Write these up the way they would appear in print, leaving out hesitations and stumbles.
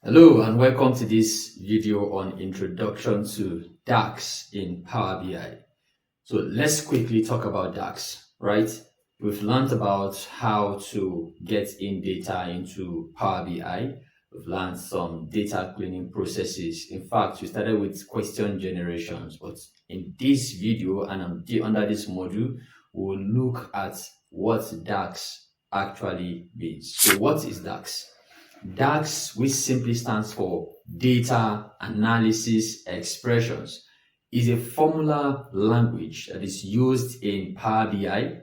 Hello and welcome to this video on introduction to DAX in Power BI. So let's quickly talk about DAX, right? We've learned about how to get in data into Power BI. We've learned some data cleaning processes. In fact, we started with question generations, but in this video and under this module, we'll look at what DAX actually means. So what is DAX? DAX, which simply stands for Data Analysis Expressions, is a formula language that is used in Power BI,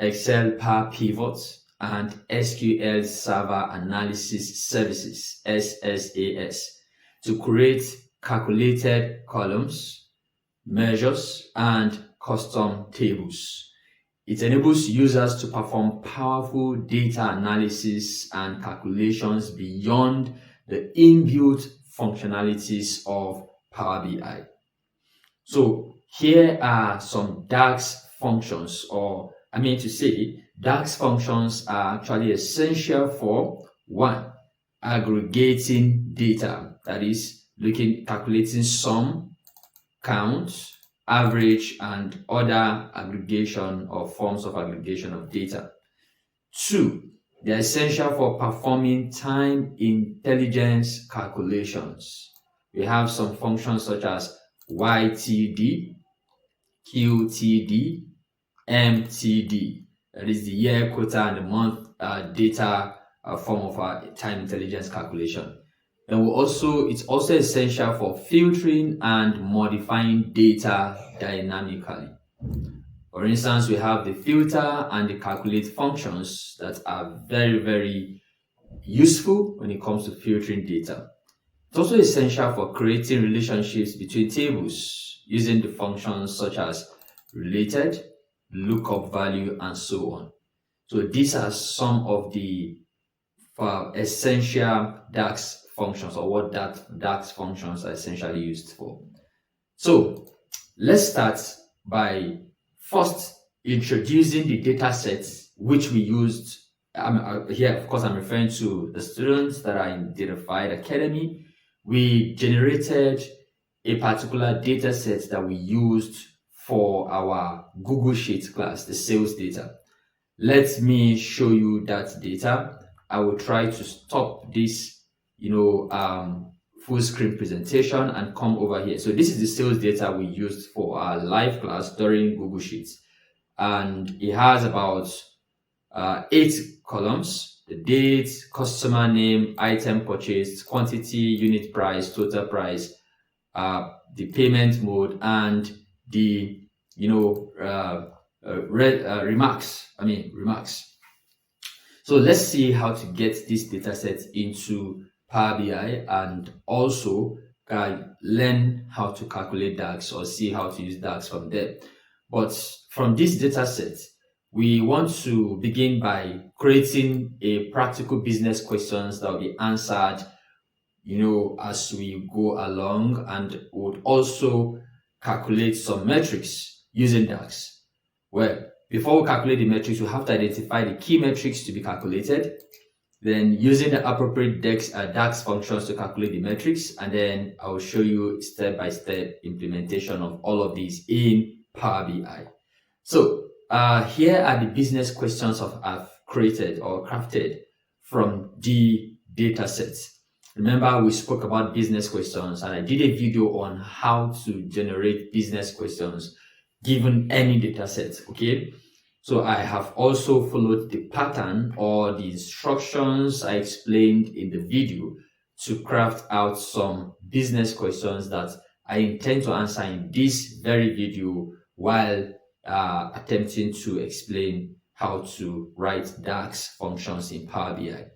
Excel Power Pivots, and SQL Server Analysis Services, SSAS, to create calculated columns, measures, and custom tables. It enables users to perform powerful data analysis and calculations beyond the inbuilt functionalities of Power BI. So here are some DAX functions, or DAX functions are actually essential for one, aggregating data, that is calculating sum, count, average, and other aggregation or forms of aggregation of data. Two, they are essential for performing time intelligence calculations. We have some functions such as YTD, QTD, MTD, that is the year, quota, and the month data form of our time intelligence calculation. And it's also essential for filtering and modifying data dynamically. For instance, we have the filter and the calculate functions that are very, very useful when it comes to filtering data. It's also essential for creating relationships between tables using the functions such as related, lookup value, and so on. So these are some of the essential DAX functions, or what DAX functions are essentially used for. So let's start by first introducing the data sets which we used. Here, of course, I'm referring to the students that are in Datafied Academy. We generated a particular data set that we used for our Google Sheets class, the sales data. Let me show you that data. I will try to stop this full screen presentation and come over here. So this is the sales data we used for our live class during Google Sheets, and it has about 8 columns: the date, customer name, item purchased, quantity, unit price, total price, the payment mode, and the remarks. So let's see how to get this data set into Power BI and also learn how to calculate DAX, or see how to use DAX from there. But from this data set, we want to begin by creating a practical business questions that will be answered as we go along, and would also calculate some metrics using DAX. Well, before we calculate the metrics, we have to identify the key metrics to be calculated, then using the appropriate DAX functions to calculate the metrics, and then I will show you step-by-step implementation of all of these in Power BI. So here are the business questions I've created or crafted from the data sets. Remember, we spoke about business questions, and I did a video on how to generate business questions given any data set. Okay, so I have also followed the pattern or the instructions I explained in the video to craft out some business questions that I intend to answer in this very video, while attempting to explain how to write DAX functions in Power BI.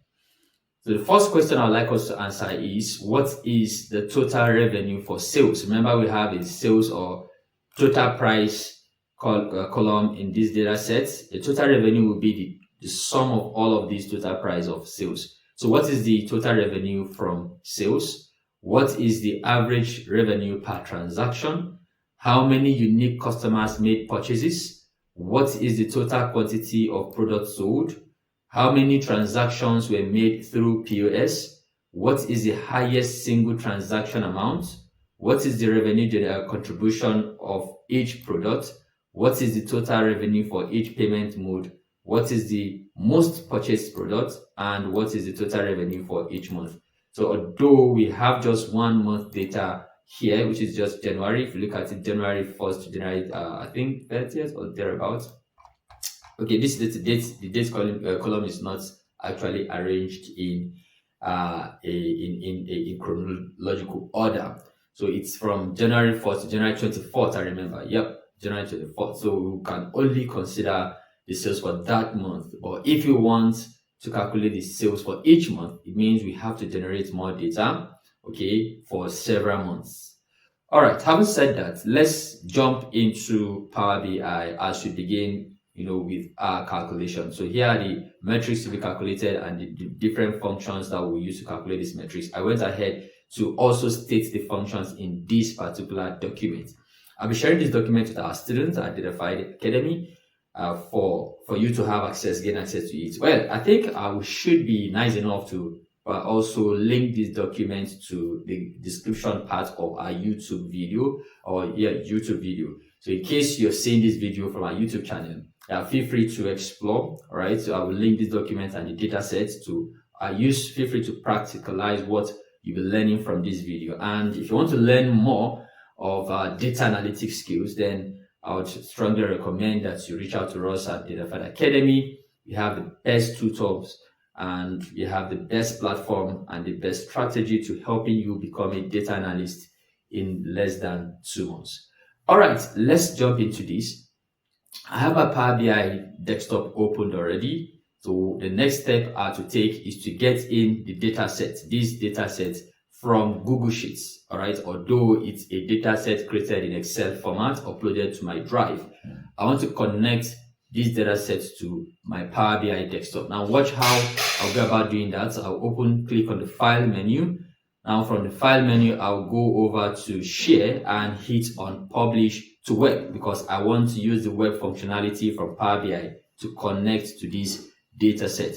So the first question I'd like us to answer is, what is the total revenue for sales? Remember, we have a sales or total price column in this data set. The total revenue will be the sum of all of these total price of sales. So what is the total revenue from sales? What is the average revenue per transaction? How many unique customers made purchases? What is the total quantity of products sold? How many transactions were made through POS? what is the highest single transaction amount, what is the revenue contribution of each product, what is the total revenue for each payment mode, what is the most purchased product, and what is the total revenue for each month. So although we have just 1 month data here, which is just January, if you look at it, January 1st to January, I think 30th or thereabouts. Okay, this is the date column is not actually arranged in in chronological order. So it's from January 4th to January 24th, I remember. Yep, January 24th. So we can only consider the sales for that month. But if you want to calculate the sales for each month, it means we have to generate more data, okay, for several months. All right, having said that, let's jump into Power BI as we begin with our calculation. So here are the metrics to be calculated and the different functions that we use to calculate these metrics. I went ahead to also state the functions in this particular document. I'll be sharing this document with our students at Identified Academy for you to have gain access to it. Well, I think we should be nice enough to also link this document to the description part of our YouTube video YouTube video. So in case you're seeing this video from our YouTube channel, feel free to explore. All right, so I will link this document and the data sets to feel free to practicalize what you'll be learning from this video. And if you want to learn more of data analytics skills, then I would strongly recommend that you reach out to us at the Identified Academy. We have the best tutors and we have the best platform and the best strategy to helping you become a data analyst in less than 2 months. All right, let's jump into this. I have a Power BI desktop opened already. So the next step to take is to get in the data set, this data set from Google Sheets. All right, although it's a data set created in Excel format uploaded to my drive, I want to connect these data sets to my Power BI desktop. Now watch how I'll go about doing that. I'll click on the file menu. Now from the file menu, I'll go over to share and hit on publish to web because I want to use the web functionality from Power BI to connect to this data set.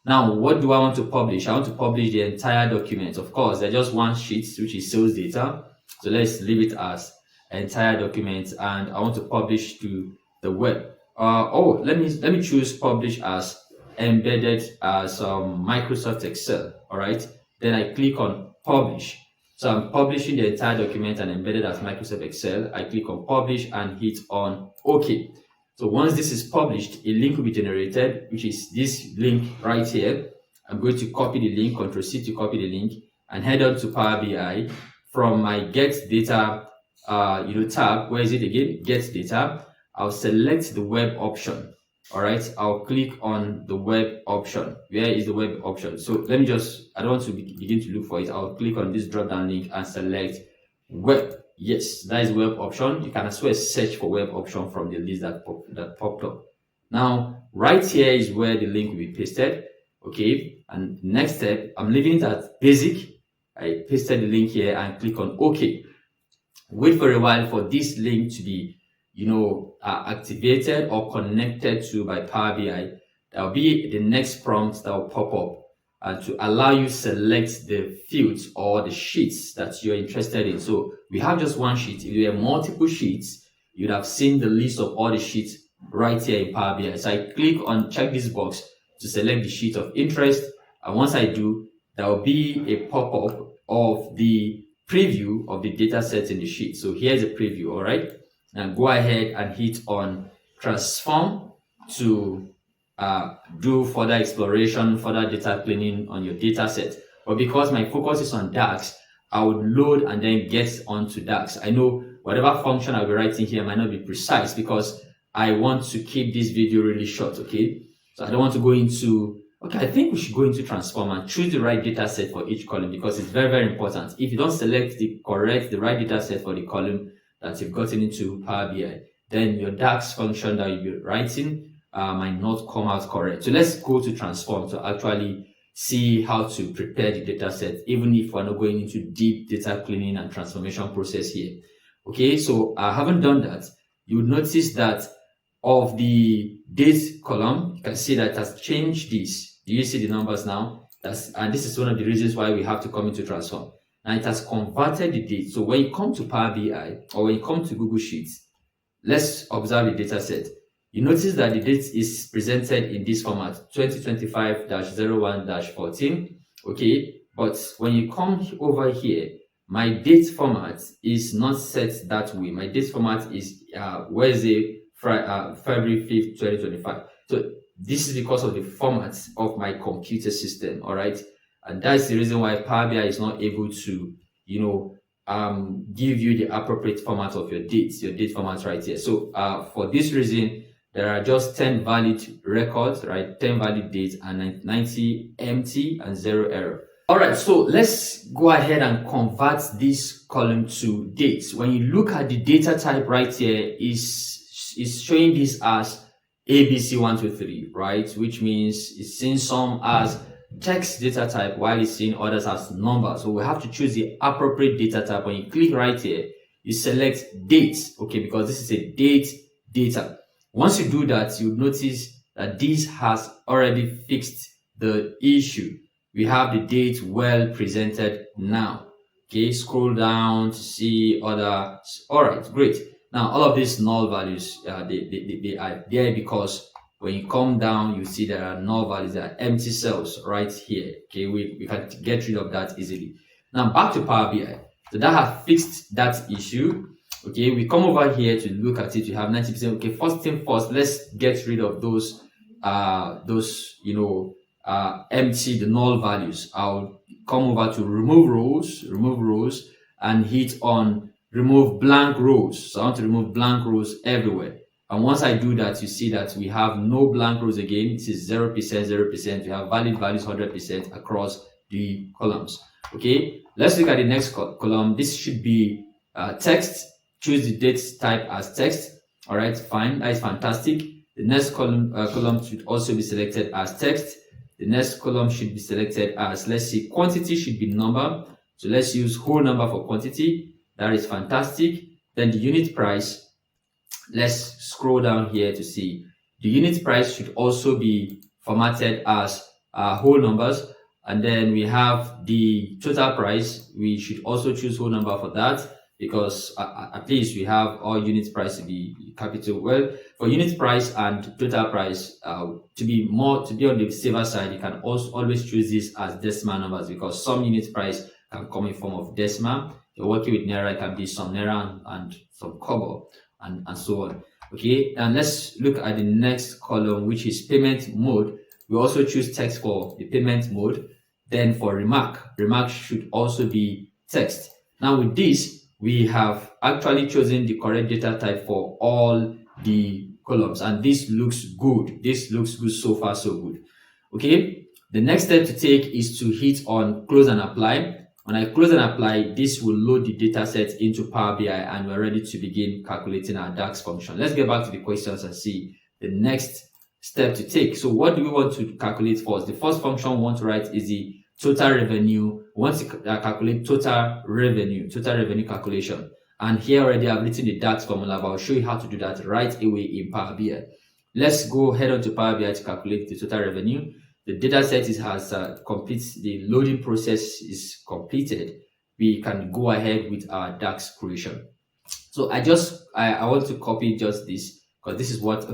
Now, what do I want to publish? I want to publish the entire document. Of course, there's just one sheet, which is sales data. So let's leave it as entire document, and I want to publish to the web. Let me choose publish as embedded as Microsoft Excel. All right. Then I click on publish. So I'm publishing the entire document and embedded as Microsoft Excel. I click on publish and hit on OK. So once this is published, a link will be generated, which is this link right here. I'm going to copy the link, Ctrl+C to copy the link, and head on to Power BI. From my Get Data tab, where is it again? Get Data. I'll select the web option. All right, I'll click on the web option. Where is the web option? So let me I don't want to begin to look for it. I'll click on this drop down link and select web. Yes, that is web option. You can as well search for web option from the list that popped up. Now, right here is where the link will be pasted. Okay, and next step, I'm leaving it at basic. I pasted the link here and click on OK. Wait for a while for this link to be activated or connected to by Power BI. That will be the next prompt that will pop up to allow you select the fields or the sheets that you're interested in. So we have just one sheet. If you have multiple sheets, you'd have seen the list of all the sheets right here in Power BI. So I click on check this box to select the sheet of interest. And once I do, there will be a pop-up of the preview of the data sets in the sheet. So here's a preview, all right? And go ahead and hit on transform to do further exploration, further data cleaning on your data set. But because my focus is on DAX, I would load and then get onto DAX. I know whatever function I'll be writing here might not be precise because I want to keep this video really short, okay? So I don't want to go into, I think we should go into transform and choose the right data set for each column because it's very, very important. If you don't select the right data set for the column that you've gotten into Power BI, then your DAX function that you'll be writing might not come out correct. So let's go to transform to actually see how to prepare the data set, even if we're not going into deep data cleaning and transformation process here. Okay, so I haven't done that. You would notice that of the date column, you can see that it has changed this. Do you see the numbers now? And this is one of the reasons why we have to come into transform. Now it has converted the date. So when you come to Power BI or when you come to Google Sheets, let's observe the data set. You notice that the date is presented in this format 2025-01-14. Okay, but when you come over here, my date format is not set that way. My date format is Wednesday, February 5th, 2025. So this is because of the format of my computer system. All right, and that's the reason why Power BI is not able to, give you the appropriate format of your date format right here. So for this reason, there are just 10 valid records, right? 10 valid dates and 90 empty and 0 error. All right, so let's go ahead and convert this column to dates. When you look at the data type right here, is showing this as ABC123, right? Which means it's seeing some as text data type while it's seeing others as numbers. So we have to choose the appropriate data type. When you click right here, you select dates, okay, because this is a date data. Once you do that, you'll notice that this has already fixed the issue. We have the date well presented now. Okay, scroll down to see other. All right, great. Now all of these null values, they are there because when you come down, you see there are null values, there are empty cells right here. Okay, we can get rid of that easily. Now back to Power BI. So that has fixed that issue. Okay, we come over here to look at it. We have 90%. Okay, first thing first, let's get rid of those empty, the null values. I'll come over to remove rows, and hit on remove blank rows. So I want to remove blank rows everywhere. And once I do that, you see that we have no blank rows again. This is 0%, 0%. We have valid values 100% across the columns. Okay, let's look at the next column. This should be text. Choose the date type as text. All right, fine. That is fantastic. The next column should also be selected as text. The next column should be selected as, let's see, quantity should be number. So let's use whole number for quantity. That is fantastic. Then the unit price. Let's scroll down here to see the unit price should also be formatted as whole numbers. And then we have the total price. We should also choose whole number for that, because at least we have all unit price to be capital. Well, for unit price and total price to be on the safer side, you can also always choose this as decimal numbers, because some unit price can come in form of decimal. You're working with naira, it can be some naira and some kobo and so on. Okay, and let's look at the next column, which is payment mode. We also choose text for the payment mode. Then for remark should also be text. Now with this, we have actually chosen the correct data type for all the columns, and this looks good. This looks good so far, so good. Okay, the next step to take is to hit on close and apply. When I close and apply, this will load the data set into Power BI, and we're ready to begin calculating our DAX function. Let's get back to the questions and see the next step to take. So what do we want to calculate first? The first function we want to write is the total revenue. We want to calculate total revenue calculation. And here already I've written the DAX formula, but I'll show you how to do that right away in Power BI. Let's go head on to Power BI to calculate the total revenue. The data set has complete, the loading process is completed. We can go ahead with our DAX creation. So I want to copy just this, because this is what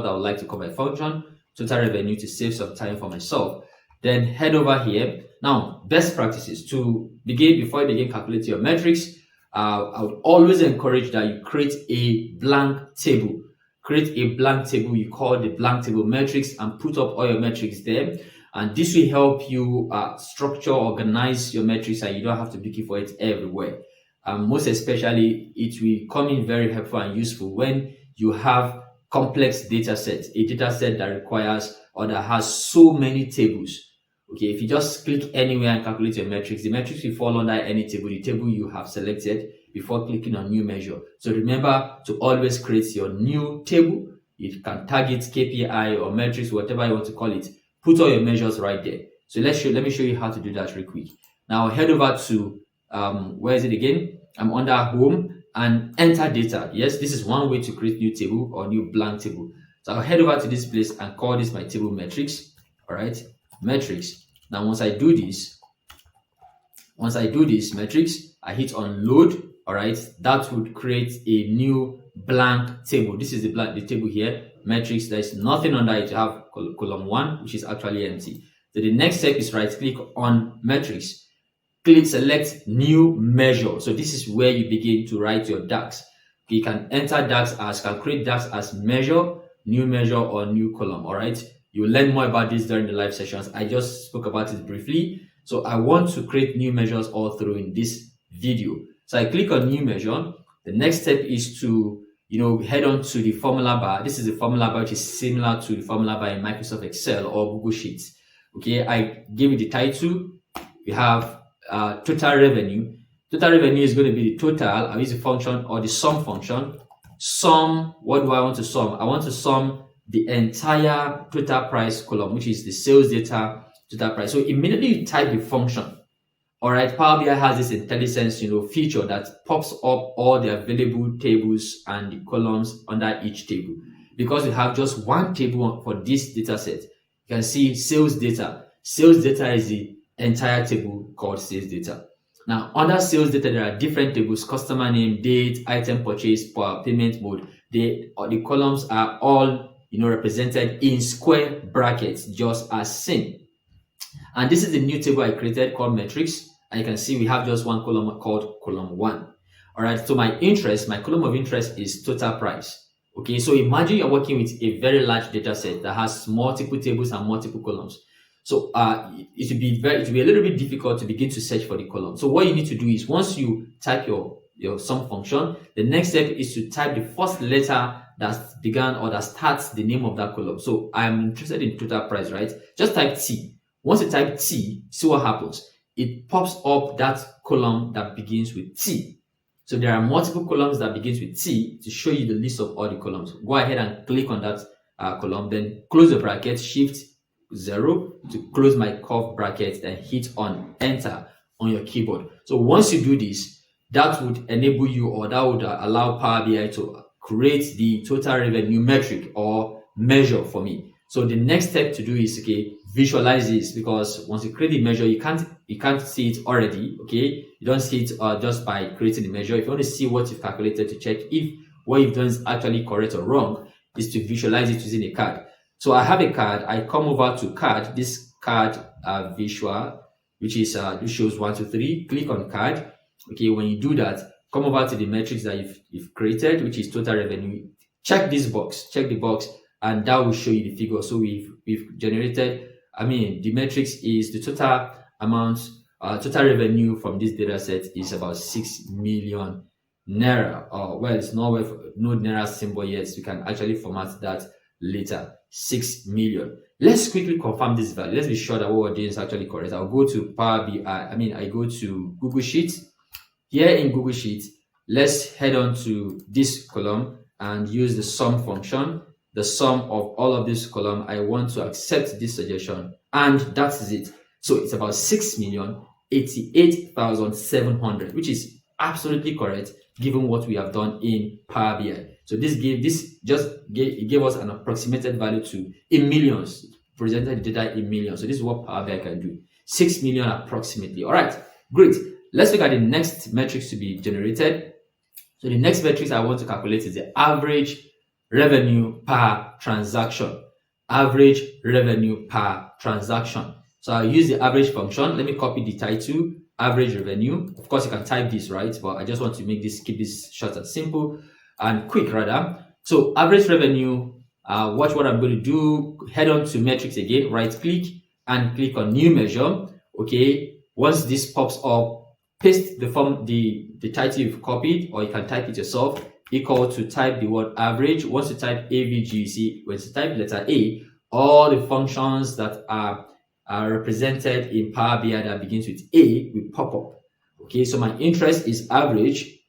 I would like to call my function, total revenue, to save some time for myself. Then head over here. Now, best practices to begin, before you begin calculating your metrics, I would always encourage that you create a blank table. Create a blank table. You call the blank table metrics, and put up all your metrics there. And this will help you structure, organize your metrics, and you don't have to be looking for it everywhere. Most especially, it will come in very helpful and useful when you have complex data sets, a data set that requires or that has so many tables. Okay, if you just click anywhere and calculate your metrics, the metrics will fall under any table, the table you have selected, before clicking on new measure. So remember to always create your new table. You can target KPI or metrics, whatever you want to call it. Put all your measures right there. So let me show you how to do that real quick. Now head over to where is it again? I'm under home and enter data. Yes, this is one way to create new table or new blank table. So I'll head over to this place and call this my table metrics. All right, metrics. Now, once I do this metrics, I hit on load. All right, that would create a new blank table. This is the table here, metrics. There's nothing under it. You have column 1, which is actually empty. So the next step is right click on metrics, select new measure. So this is where you begin to write your DAX. You can enter DAX as, can create DAX as measure, new measure, or new column. All right, you will learn more about this during the live sessions. I just spoke about it briefly. So I want to create new measures all through in this video. So I click on new measure. The next step is to head on to the formula bar. This is the formula bar, which is similar to the formula bar in Microsoft Excel or Google Sheets. Okay, I give it the title. We have total revenue. Total revenue is going to be the total. I'll use the function or the sum function. Sum, what do I want to sum? I want to sum the entire total price column, which is the sales data total price. So immediately you type the function. All right, Power BI has this IntelliSense feature that pops up all the available tables and the columns under each table. Because we have just one table for this data set, you can see sales data. Sales data is the entire table called sales data. Now, under sales data, there are different tables: customer name, date, item purchased, payment mode. The columns are all represented in square brackets, just as seen. And this is the new table I created called metrics. And you can see we have just one column called column 1. All right, so my column of interest is total price. Okay, so imagine you're working with a very large data set that has multiple tables and multiple columns. So it will be a little bit difficult to begin to search for the column. So what you need to do is, once you type your sum function, the next step is to type the first letter that began or that starts the name of that column. So I'm interested in total price, right? Just type T. Once you type T, see what happens. It pops up that column that begins with T. So there are multiple columns that begins with T to show you the list of all the columns. Go ahead and click on that column, then close the bracket, shift 0 to close my curved bracket, and hit on enter on your keyboard. So once you do this, that would enable you, or that would allow Power BI to create the total revenue metric or measure for me. So the next step to do is, visualize this, because once you create the measure, you can't see it already. Okay, you don't see it just by creating the measure. If you want to see what you've calculated, to check if what you've done is actually correct or wrong, is to visualize it using a card. So I have a card. I come over to card. This card visual, which is this shows 1, 2, 3. Click on card. Okay, when you do that, come over to the metrics that you've created, which is total revenue. Check this box. Check the box, and that will show you the figure. So we've generated. The metrics is the total amount, total revenue from this data set is about 6 million naira. Well, it's not with no naira symbol yet. So you can actually format that later. 6 million. Let's quickly confirm this value. Let's be sure that what we're doing is actually correct. I'll go to Power BI. I go to Google Sheets. Here in Google Sheets, let's head on to this column and use the sum function. The sum of all of this column. I want to accept this suggestion, and that is it. So it's about 6,088,700, which is absolutely correct given what we have done in Power BI. So this gave us an approximated value to in millions, presented the data in millions. So this is what Power BI can do. 6 million approximately. All right, great. Let's look at the next metrics to be generated. So the next metrics I want to calculate is the average revenue per transaction. Average revenue per transaction. So I'll use the average function. Let me copy the title, average revenue. Of course, you can type this, right? But I just want to keep this short and simple and quick rather. So average revenue, watch what I'm going to do. Head on to metrics again, right click and click on new measure. Okay. Once this pops up, paste the title you've copied, or you can type it yourself. Equal to type the word average. Once you type AVG, you see when you type letter A, all the functions that are represented in Power BI that begins with A will pop up. Okay, so my interest is average.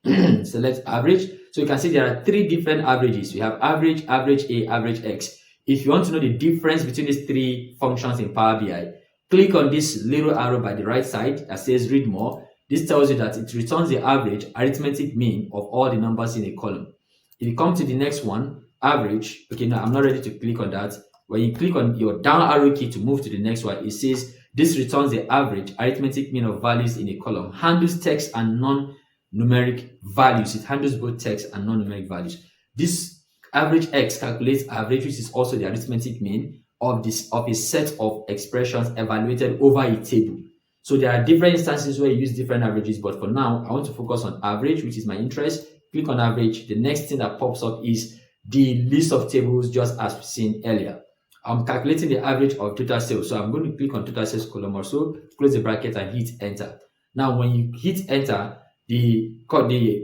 Select average. So you can see there are 3 different averages. We have average, average A, average X. If you want to know the difference between these 3 functions in Power BI, click on this little arrow by the right side that says read more. This tells you that it returns the average arithmetic mean of all the numbers in a column. If you come to the next one, average, okay, now I'm not ready to click on that. When you click on your down arrow key to move to the next one, it says This returns the average arithmetic mean of values in a column, handles text and non-numeric values. It handles both text and non-numeric values. This average X calculates average, which is also the arithmetic mean of a set of expressions evaluated over a table. So there are different instances where you use different averages, but for now, I want to focus on average, which is my interest. Click on average. The next thing that pops up is the list of tables, just as we've seen earlier. I'm calculating the average of total sales. So I'm going to click on total sales column also, close the bracket and hit enter. Now, when you hit enter, the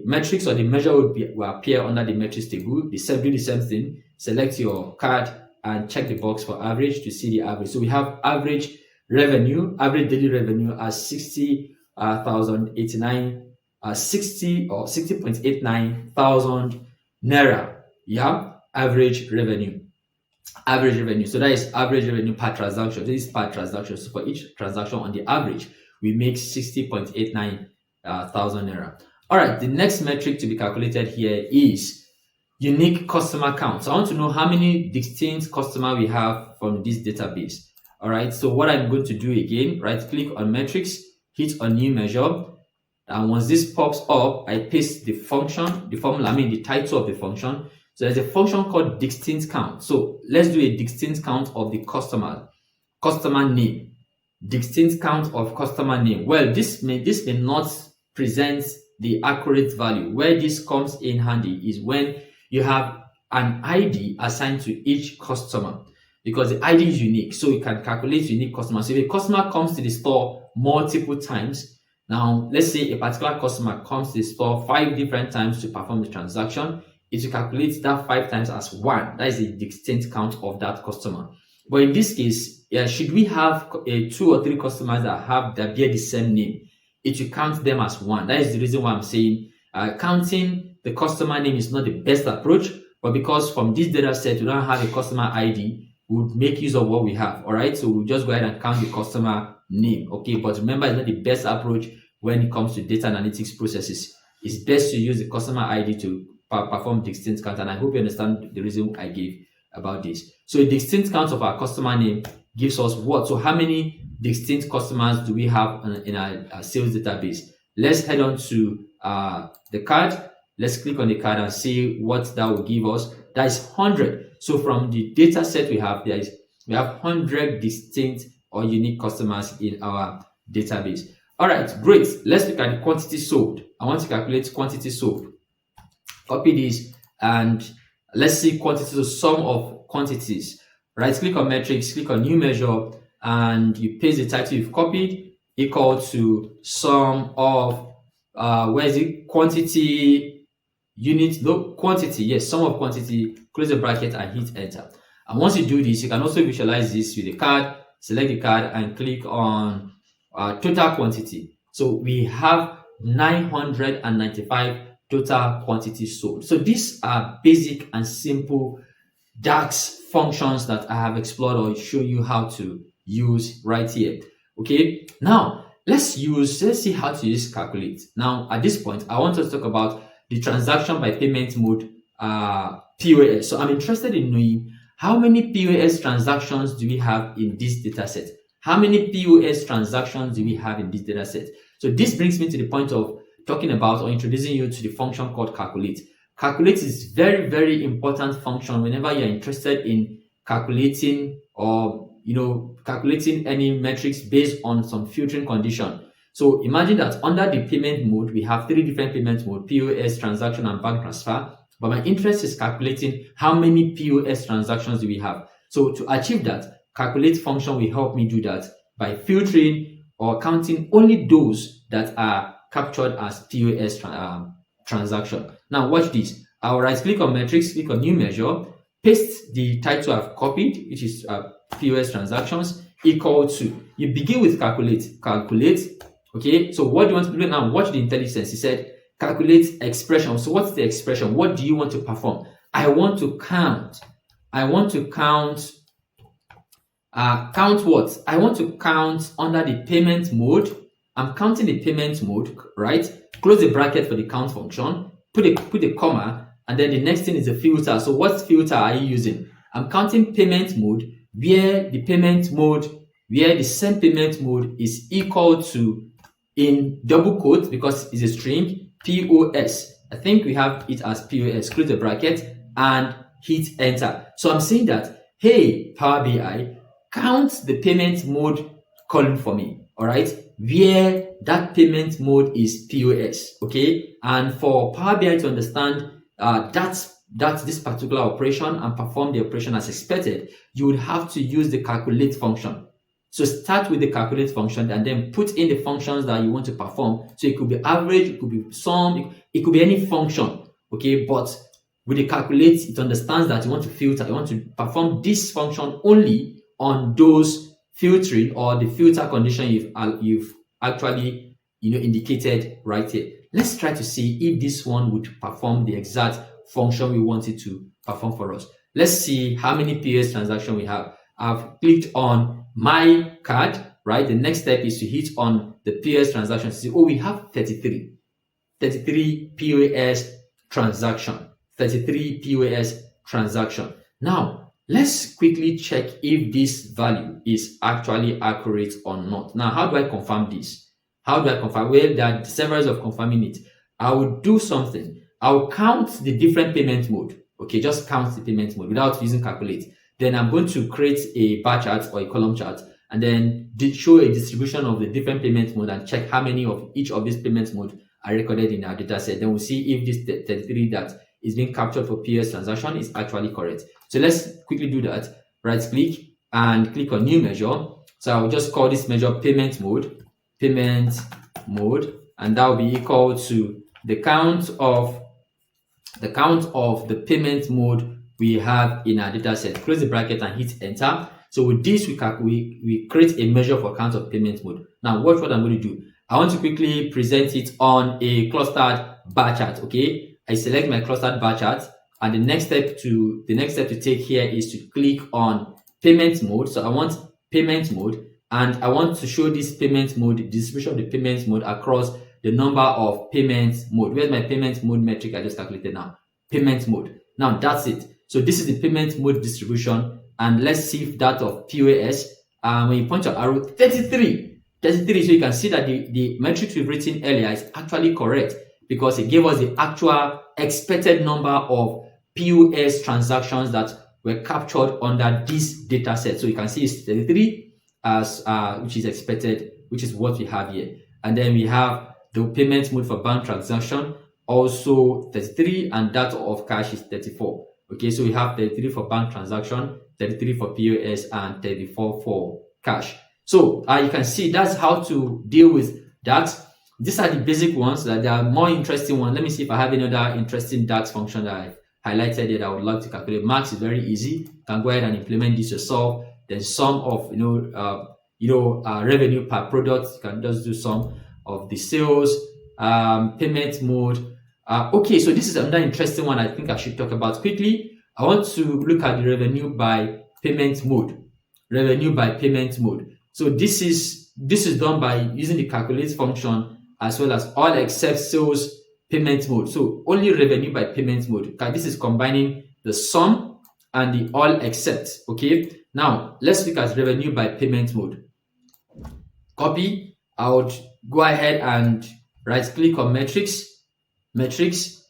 metrics or the measure will appear under the metrics table. Do the same thing. Select your card and check the box for average to see the average. So we have average revenue, average daily revenue as 60.89 thousand naira. Yeah, average revenue. So that is average revenue per transaction. This is per transaction. So for each transaction on the average, we make 60.89 thousand naira. All right, the next metric to be calculated here is unique customer count. So I want to know how many distinct customers we have from this database. All right, so what I'm going to do again, right click on metrics, hit on new measure. And once this pops up, I paste the the title of the function. So there's a function called distinct count. So let's do a distinct count of the customer name. Distinct count of customer name. Well, this may not present the accurate value. Where this comes in handy is when you have an ID assigned to each customer, because the ID is unique. So you can calculate unique customers. So if a customer comes to the store multiple times, now let's say a particular customer comes to the store 5 different times to perform the transaction, it will calculate that 5 times as 1. That is the distinct count of that customer. But in this case, should we have 2 or 3 customers that bear the same name, it will count them as 1. That is the reason why I'm saying counting the customer name is not the best approach. But because from this data set we don't have a customer ID, we would make use of what we have. All right, so we'll just go ahead and count the customer name. Okay, but remember, it's not the best approach when it comes to data analytics processes. It's best to use the customer ID to perform distinct count, and I hope you understand the reason I gave about this. So a distinct count of our customer name gives us what? So how many distinct customers do we have in our sales database? Let's head on to the card. Let's click on the card and see what that will give us. That is 100. So from the data set we have, we have 100 distinct or unique customers in our database. All right, great. Let's look at the quantity sold. I want to calculate quantity sold. Copy this and let's see quantity, the sum of quantities. Right click on metrics, click on new measure, and you paste the title you've copied equal to sum of quantity unit, quantity, yes, sum of quantity, close the bracket and hit enter. And once you do this, you can also visualize this with a card. Select the card and click on total quantity. So we have 995 total quantity sold. So these are basic and simple DAX functions that I have explored or show you how to use right here. Okay, now let's see how to use calculate. Now at this point, I want to talk about the transaction by payment mode POS. So I'm interested in knowing how many POS transactions do we have in this data set? How many POS transactions do we have in this data set? So this brings me to the point of talking about or introducing you to the function called calculate. Calculate is very, very important function whenever you're interested in calculating or calculating any metrics based on some filtering condition. So imagine that under the payment mode, we have 3 different payment modes: POS, transaction, and bank transfer. But my interest is calculating how many POS transactions do we have. So to achieve that, calculate function will help me do that by filtering or counting only those that are captured as POS transaction. Now watch this. I'll right click on metrics, click on new measure, paste the title I've copied, which is POS transactions, equal to, you begin with calculate. Okay, so what do you want to do now? Watch the intelligence. He said calculate expression. So what's the expression? What do you want to perform? I want to count. Count what? I want to count under the payment mode. I'm counting the payment mode, right? Close the bracket for the count function, put a comma, and then the next thing is a filter. So what filter are you using? I'm counting payment mode where the payment mode where the same payment mode is equal to, in double quote because it's a string, POS. I think we have it as POS, close the bracket and hit enter. So I'm saying that, hey, Power BI, count the payment mode column for me, all right, where that payment mode is POS, okay? And for Power BI to understand that's this particular operation and perform the operation as expected, you would have to use the calculate function. So start with the calculate function and then put in the functions that you want to perform. So it could be average, it could be sum, it could be any function, okay? But with the calculate, it understands that you want to filter, you want to perform this function only on those filtering or the filter condition you've actually indicated right here. Let's try to see if this one would perform the exact function we want it to perform for us. Let's see how many POS transactions we have. I've clicked on my card, right? The next step is to hit on the POS transaction to see, oh, we have 33 POS transaction, 33 POS transaction. Now, let's quickly check if this value is actually accurate or not. Now, how do I confirm this? How do I confirm? Well, there are several ways of confirming it. I will do something. I will count the different payment mode. Okay, just count the payment mode without using calculate. Then I'm going to create a bar chart or a column chart and then show a distribution of the different payment mode and check how many of each of these payment mode are recorded in our data set. Then we'll see if this 33 that is being captured for POS transaction is actually correct. So let's quickly do that. Right click and click on new measure. So I'll just call this measure payment mode, and that will be equal to the count of the payment mode we have in our data set. Close the bracket and hit enter. So with this, we create a measure for count of payment mode. Now watch what I'm going to do. I want to quickly present it on a clustered bar chart. Okay, I select my clustered bar chart, and the next step to take here is to click on payment mode. So I want payment mode, and I want to show this payment mode, the distribution of the payment mode across the number of payment mode. Where's my payment mode metric I just calculated now? Payment mode. Now that's it. So this is the payment mode distribution, and let's see if that of POS. When you point your arrow, 33. So you can see that the metrics we've written earlier is actually correct because it gave us the actual expected number of POS transactions that were captured under this data set. So you can see it's 33 as which is expected, which is what we have here. And then we have the payment mode for bank transaction, also 33, and that of cash is 34. Okay, so we have 33 for bank transaction, 33 for POS, and 34 for cash. So you can see that's how to deal with DAX. These are the basic ones. That there are more interesting ones. Let me see if I have any other interesting DAX function that I highlighted here that I would love to calculate. Max is very easy. You can go ahead and implement this yourself. Then sum of revenue per product. You can just do sum of the sales, payment mode. Okay, so this is another interesting one I think I should talk about quickly. I want to look at the revenue by payment mode. So this is done by using the calculate function as well as all except sales payment mode. So only revenue by payment mode. Okay, this is combining the sum and the all except. Okay, now let's look at revenue by payment mode. Copy. I would go ahead and right click on metrics. Next,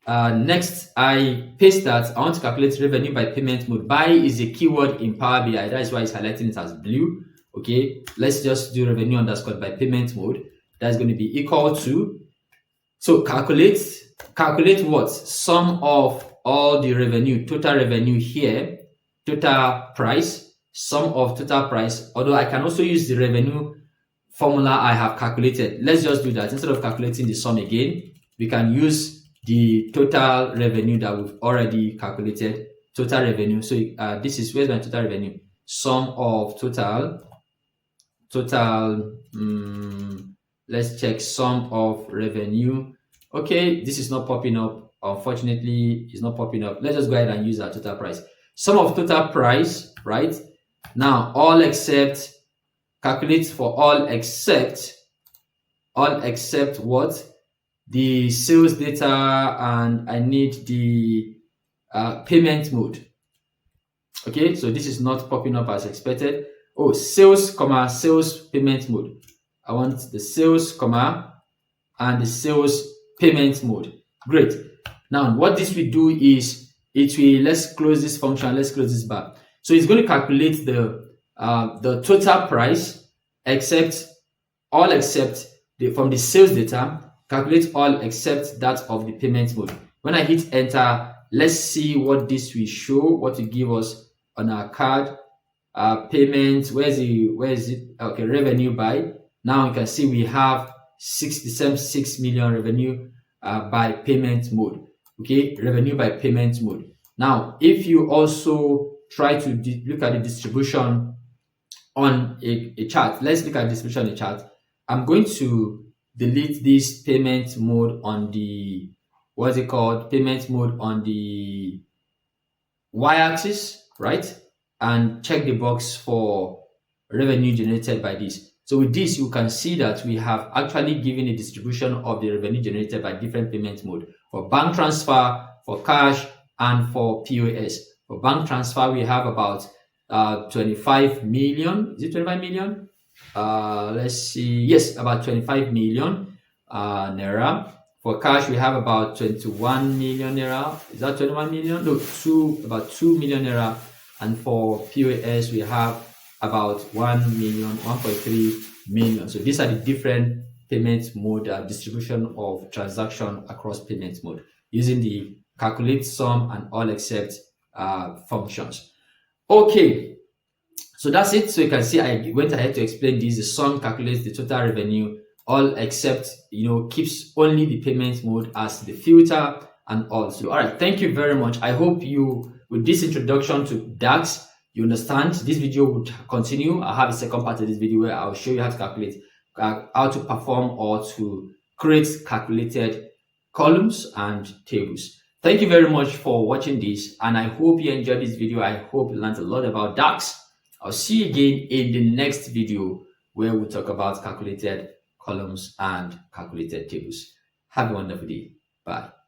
I paste that. I want to calculate revenue by payment mode. By is a keyword in Power BI. That is why it's highlighting it as blue. Okay, let's just do revenue underscore by payment mode. That's going to be equal to, so calculate what? Sum of all the revenue, total revenue here, total price, sum of total price. Although I can also use the revenue formula I have calculated. Let's just do that. Instead of calculating the sum again, we can use the total revenue that we've already calculated, total revenue. So this is, where's my total revenue? Sum of total, let's check sum of revenue. Okay, this is not popping up. Unfortunately, it's not popping up. Let's just go ahead and use our total price. Sum of total price, right? Now, all except, calculate for all except what? The sales data, and I need the payment mode. Okay, so this is not popping up as expected. sales, comma, sales payment mode. I want the sales, comma, and the sales payment mode. Great. Now, what this will do is it will, let's close this function, let's close this bar. So it's going to calculate the total price except from the sales data, calculate all except that of the payment mode. When I hit enter, let's see what this will show, what will give us on our card. Payment, where is it? Okay, revenue by. Now you can see we have 6 million revenue by payment mode. Okay, revenue by payment mode. Now, if you also try to look at the distribution on a chart, let's look at the distribution on a chart. I'm going to delete this payment mode on the, what's it called? Payment mode on the y-axis, right? And check the box for revenue generated by this. So with this, you can see that we have actually given a distribution of the revenue generated by different payment mode for bank transfer, for cash, and for POS. For bank transfer, we have about 25 million. Is it 25 million? Let's see. Yes, about 25 million naira. For cash, we have about 21 million naira. Is that 21 million? No, about 2 million naira. And for POS, we have about 1.3 million. So these are the different payment mode distribution of transaction across payment mode using the calculate sum and all except functions. Okay, so that's it. So you can see I went ahead to explain this. The sum calculates the total revenue, all except, keeps only the payment mode as the filter and also. All right, thank you very much. I hope you, with this introduction to DAX, you understand. This video would continue. I'll have a second part of this video where I'll show you how to calculate, how to perform or to create calculated columns and tables. Thank you very much for watching this, and I hope you enjoyed this video. I hope you learned a lot about DAX. I'll see you again in the next video where we'll talk about calculated columns and calculated tables. Have a wonderful day. Bye.